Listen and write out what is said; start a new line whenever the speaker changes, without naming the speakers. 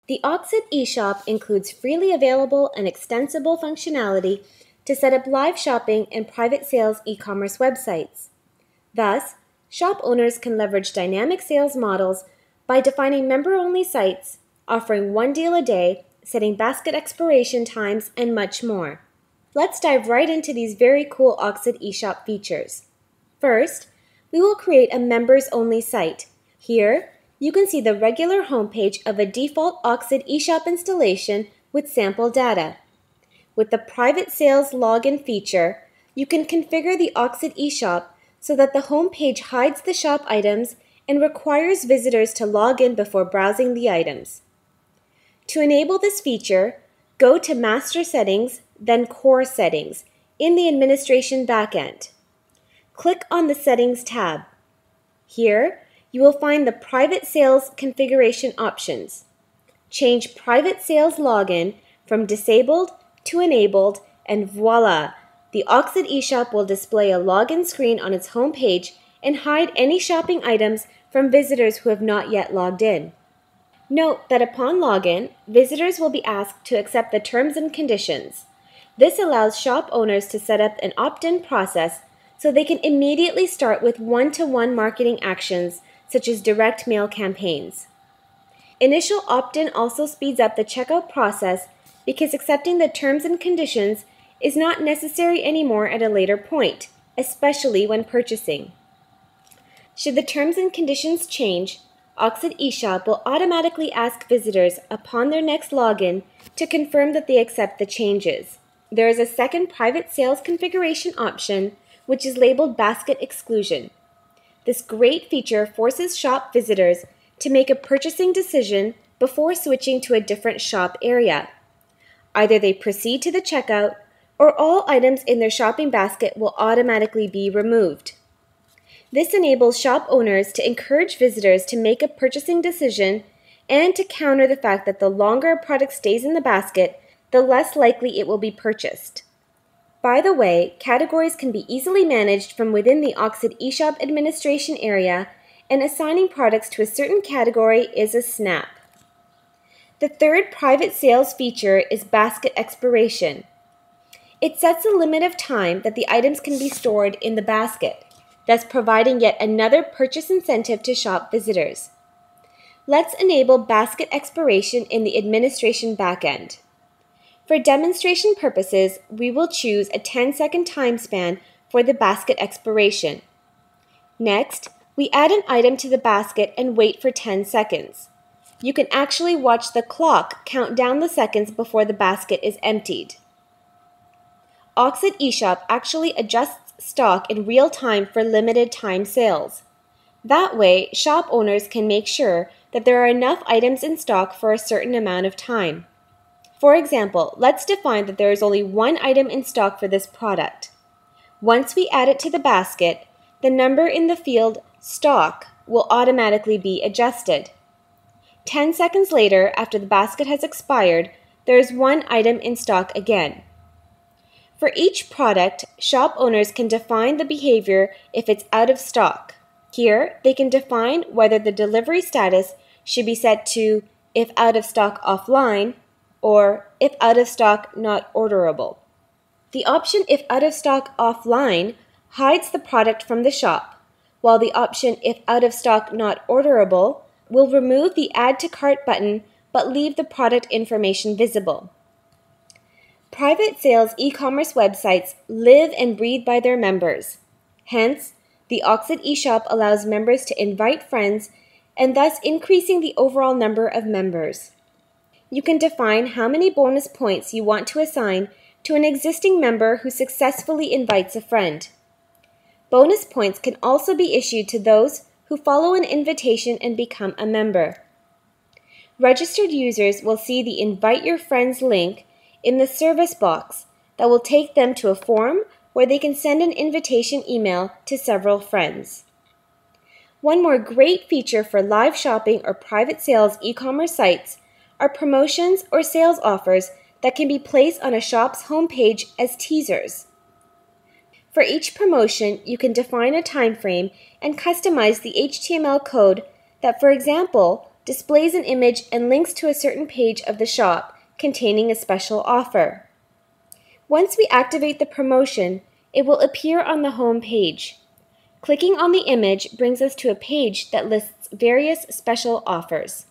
The OXID eShop includes freely available and extensible functionality to set up live shopping and private sales e-commerce websites. Thus, shop owners can leverage dynamic sales models by defining member-only sites, offering one deal a day, setting basket expiration times, and much more. Let's dive right into these very cool OXID eShop features. First, we will create a members-only site. Here, you can see the regular homepage of a default OXID eShop installation with sample data. With the private sales login feature, you can configure the OXID eShop so that the homepage hides the shop items and requires visitors to log in before browsing the items. To enable this feature, go to Master Settings, then Core Settings in the Administration backend. Click on the Settings tab. Here, you will find the Private Sales configuration options. Change Private Sales Login from Disabled to Enabled, and voila! The OXID eShop will display a login screen on its home page and hide any shopping items from visitors who have not yet logged in. Note that upon login, visitors will be asked to accept the terms and conditions. This allows shop owners to set up an opt-in process so they can immediately start with one-to-one marketing actions such as direct mail campaigns. Initial opt-in also speeds up the checkout process because accepting the terms and conditions is not necessary anymore at a later point, especially when purchasing. Should the terms and conditions change, OXID eShop will automatically ask visitors upon their next login to confirm that they accept the changes. There is a second private sales configuration option, which is labeled Basket Exclusion. This great feature forces shop visitors to make a purchasing decision before switching to a different shop area. Either they proceed to the checkout, or all items in their shopping basket will automatically be removed. This enables shop owners to encourage visitors to make a purchasing decision and to counter the fact that the longer a product stays in the basket, the less likely it will be purchased. By the way, categories can be easily managed from within the OXID eShop administration area, and assigning products to a certain category is a snap. The third private sales feature is basket expiration. It sets a limit of time that the items can be stored in the basket, thus providing yet another purchase incentive to shop visitors. Let's enable basket expiration in the administration backend. For demonstration purposes, we will choose a 10-second time span for the basket expiration. Next, we add an item to the basket and wait for 10 seconds. You can actually watch the clock count down the seconds before the basket is emptied. OXID eShop actually adjusts stock in real time for limited time sales. That way, shop owners can make sure that there are enough items in stock for a certain amount of time. For example, let's define that there is only one item in stock for this product. Once we add it to the basket, the number in the field Stock will automatically be adjusted. 10 seconds later, after the basket has expired, there is one item in stock again. For each product, shop owners can define the behavior if it's out of stock. Here, they can define whether the delivery status should be set to if out of stock offline or if out of stock not orderable. The option if out of stock offline hides the product from the shop, while the option if out of stock not orderable will remove the add to cart button but leave the product information visible. Private sales e-commerce websites live and breathe by their members. Hence, the OXID eShop allows members to invite friends and thus increasing the overall number of members. You can define how many bonus points you want to assign to an existing member who successfully invites a friend. Bonus points can also be issued to those who follow an invitation and become a member. Registered users will see the Invite Your Friends link in the service box that will take them to a form where they can send an invitation email to several friends. One more great feature for live shopping or private sales e-commerce sites are promotions or sales offers that can be placed on a shop's homepage as teasers. For each promotion, you can define a time frame and customize the HTML code that, for example, displays an image and links to a certain page of the shop containing a special offer. Once we activate the promotion, it will appear on the home page. Clicking on the image brings us to a page that lists various special offers.